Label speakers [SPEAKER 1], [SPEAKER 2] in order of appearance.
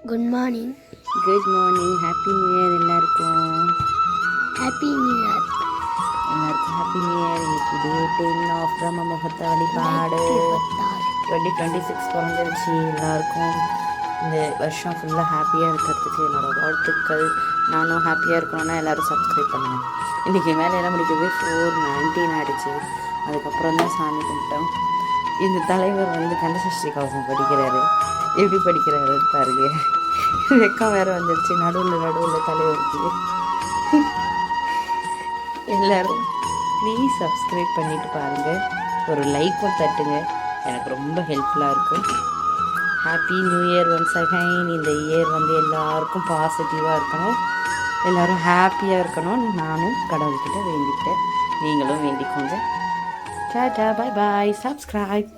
[SPEAKER 1] Good morning.
[SPEAKER 2] Good morning. Happy new year எல்லாருக்கும்.
[SPEAKER 1] Happy new year.
[SPEAKER 2] எல்லாருக்கும் happy new year. இன்னைக்கு day 10 of பிரம்ம முகூர்த்த வழிபாடு. 2026 பிறந்துருச்சு. எல்லாருக்கும் இந்த வருஷம் ஃபுல்லாக ஹாப்பியாக இருக்கிறதுக்கு என்னோடய வாழ்த்துக்கள். நானும் ஹாப்பியாக இருக்கணும்னா எல்லோரும் சப்ஸ்கிரைப் பண்ணுங்கள். இன்றைக்கி வேலையெல்லாம் முடிக்கவே 4:19 ஆகிடுச்சு. அதுக்கப்புறம் தான் சாமி கும்பிட்டோம். இந்த தலைவர் வந்து கந்தசஷ்டி கவசம் படிக்கிறாரு. எப்படி படிக்கிறாரு பாருங்க. வெக்கம் வேறு வந்துடுச்சு. நடுவில் தலைவருக்கு. எல்லோரும் ப்ளீஸ் சப்ஸ்கிரைப் பண்ணிவிட்டு பாருங்கள். ஒரு லைக்கும் தட்டுங்க. எனக்கு ரொம்ப ஹெல்ப்ஃபுல்லாக இருக்கும். Happy new year once again. இந்த இயர் வந்து எல்லாருக்கும் பாசிட்டிவாக இருக்கணும், எல்லோரும் ஹாப்பியாக இருக்கணும். நானும் கடவுள்கிட்ட வேண்டிக்கிட்டேன். நீங்களும் வேண்டிக்கோங்க. Tata, bye bye, subscribe.